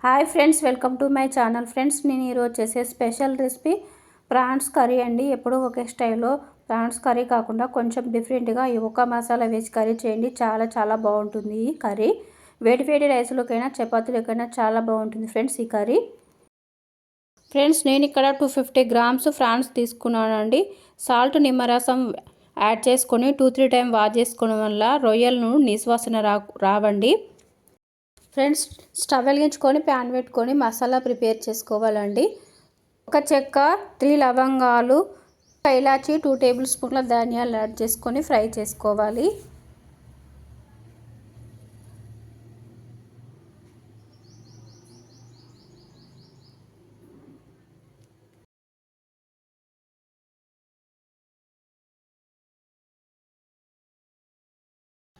Hi friends, welcome to my channel. Friends, నేను ఈరోజు చేసే స్పెషల్ రెసిపీ ప్రాన్స్ కర్రీ అండి. ఎప్పుడూ ఒకే స్టైల్లో ప్రాన్స్ కర్రీ కాకుండా కొంచెం డిఫరెంట్గా ఈ ఒక మసాలా వేసి కర్రీ చేయండి. చాలా చాలా బాగుంటుంది ఈ కర్రీ. వేడి వేడి రైస్లోకైనా చపాతీలకైనా చాలా బాగుంటుంది ఫ్రెండ్స్ ఈ కర్రీ. ఫ్రెండ్స్, నేను ఇక్కడ 250 గ్రామ్స్ ప్రాన్స్ తీసుకున్నానండి. సాల్ట్, నిమ్మరసం యాడ్ చేసుకొని 2-3 టైం వాష్ చేసుకోవడం వల్ల రొయ్యలను నిశ్వాసన రావండి. ఫ్రెండ్స్, స్టవ్ వెలిగించుకొని ప్యాన్ పెట్టుకొని మసాలా ప్రిపేర్ చేసుకోవాలండి. ఒక చెక్క, 3 లవంగాలు, ఒక ఇలాచి, 2 టేబుల్ స్పూన్ల ధనియాలు యాడ్ చేసుకొని ఫ్రై చేసుకోవాలి.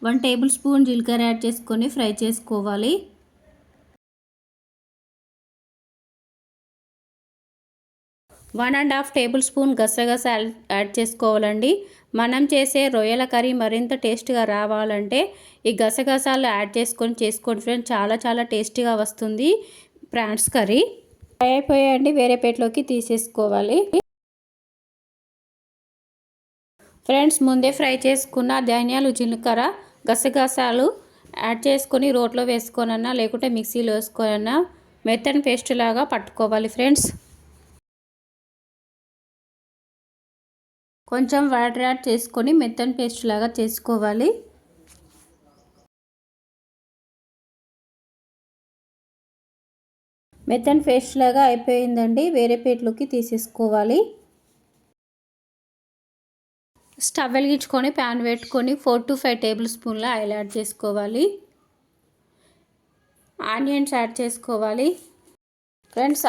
వన్ టేబుల్ స్పూన్ జీలకర్ర యాడ్ చేసుకొని ఫ్రై చేసుకోవాలి. 1.5 టేబుల్ స్పూన్ గసగసాలు యాడ్ చేసుకోవాలండి. మనం చేసే రొయ్యల కర్రీ మరింత టేస్ట్గా రావాలంటే ఈ గసగసాలు యాడ్ చేసుకోండి ఫ్రెండ్స్. చాలా చాలా టేస్టీగా వస్తుంది ప్రాన్స్ కర్రీ. ఫ్రై అయిపోయాయండి, వేరే ప్లేట్లోకి తీసేసుకోవాలి. ఫ్రెండ్స్, ముందే ఫ్రై చేసుకున్న ధనియాలు, జీలకర్ర, గసగసాలు యాడ్ చేసుకొని రోట్లో వేసుకోనన్నా లేకుంటే మిక్సీలో వేసుకోనన్నా మెత్తని పేస్ట్ లాగా పట్టుకోవాలి ఫ్రెండ్స్. కొంచెం వాటర్ యాడ్ చేసుకొని మెత్తని పేస్ట్ లాగా చేసుకోవాలి. మెత్తని పేస్ట్ లాగా అయిపోయిందండి, వేరే ప్లేట్లోకి తీసేసుకోవాలి. స్టవ్ వెలిగించుకొని ప్యాన్ పెట్టుకొని 4-5 టేబుల్ స్పూన్ల ఆయిల్ యాడ్ చేసుకోవాలి. ఆనియన్స్ యాడ్ చేసుకోవాలి. ఫ్రెండ్స్,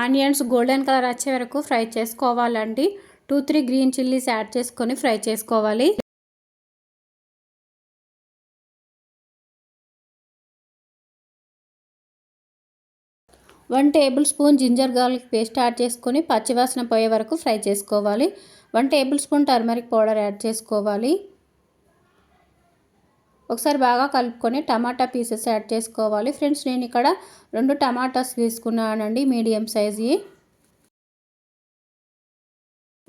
ఆనియన్స్ గోల్డెన్ కలర్ వచ్చే వరకు ఫ్రై చేసుకోవాలండి. 2-3 గ్రీన్ చిల్లీస్ యాడ్ చేసుకొని ఫ్రై చేసుకోవాలి. One table spoon ginger garlic paste add చేసుకొని పచ్చివాసన పోయే వరకు ఫ్రై చేసుకోవాలి. 1 table spoon turmeric powder add చేసుకోవాలి. ఒకసారి బాగా కలుపుకొని టమాటా పీసెస్ యాడ్ చేసుకోవాలి. ఫ్రెండ్స్, నేను ఇక్కడ 2 టమాటాస్ తీసుకున్నానండి, మీడియం సైజు.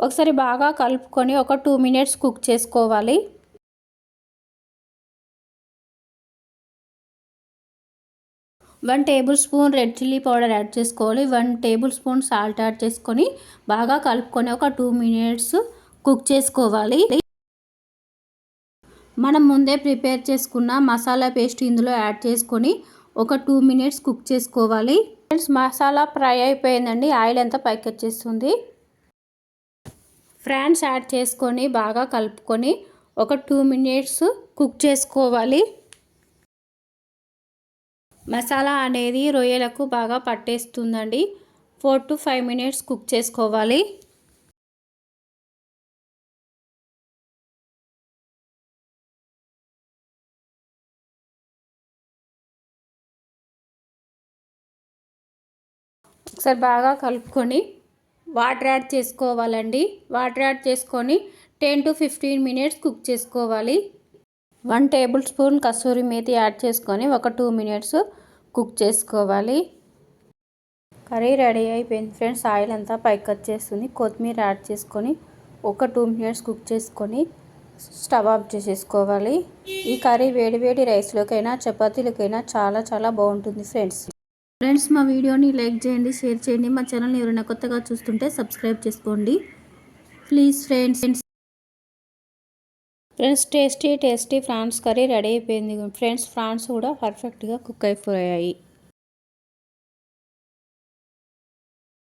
ఒకసారి బాగా కలుపుకొని ఒక 2 మినిట్స్ కుక్ చేసుకోవాలి. One table spoon red chilli powder add చేసుకోవాలి. 1 టేబుల్ స్పూన్ సాల్ట్ యాడ్ చేసుకొని బాగా కలుపుకొని ఒక 2 మినిట్స్ కుక్ చేసుకోవాలి. మనం ముందే ప్రిపేర్ చేసుకున్న మసాలా పేస్ట్ ఇందులో యాడ్ చేసుకొని ఒక 2 మినిట్స్ కుక్ చేసుకోవాలి. ఫ్రెండ్స్, మసాలా ఫ్రై అయిపోయిందండి, ఆయిల్ అంతా పైకి వచ్చేస్తుంది. ప్రాన్స్ యాడ్ చేసుకొని బాగా కలుపుకొని ఒక 2 మినిట్స్ కుక్ చేసుకోవాలి. మసాలా అనేది రొయ్యలకు బాగా పట్టేస్తుందండి. 4-5 మినిట్స్ కుక్ చేసుకోవాలి. ఒకసారి బాగా కలుపుకొని వాటర్ యాడ్ చేసుకోవాలండి. వాటర్ యాడ్ చేసుకొని 10-15 మినిట్స్ కుక్ చేసుకోవాలి. 1 table spoon kasuri methi add చేసుకొని ఒక 2 మినిట్స్ కుక్ చేసుకోవాలి. కర్రీ రెడీ అయిపోయింది ఫ్రెండ్స్, ఆయిల్ అంతా పైకి వచ్చేస్తుంది. కొత్తిమీర యాడ్ చేసుకొని ఒక 2 మినిట్స్ కుక్ చేసుకొని స్టవ్ ఆఫ్ చేసేసుకోవాలి. ఈ కర్రీ వేడి వేడి రైస్లోకైనా చపాతీలకైనా చాలా చాలా బాగుంటుంది ఫ్రెండ్స్. మా వీడియోని లైక్ చేయండి, షేర్ చేయండి. మా ఛానల్ని ఎవరైనా కొత్తగా చూస్తుంటే సబ్స్క్రైబ్ చేసుకోండి please friends. Tasty prawns curry ready అయిపోయింది ఫ్రెండ్స్. ప్రాన్స్ కూడా పర్ఫెక్ట్గా కుక్ అయిపోయాయి.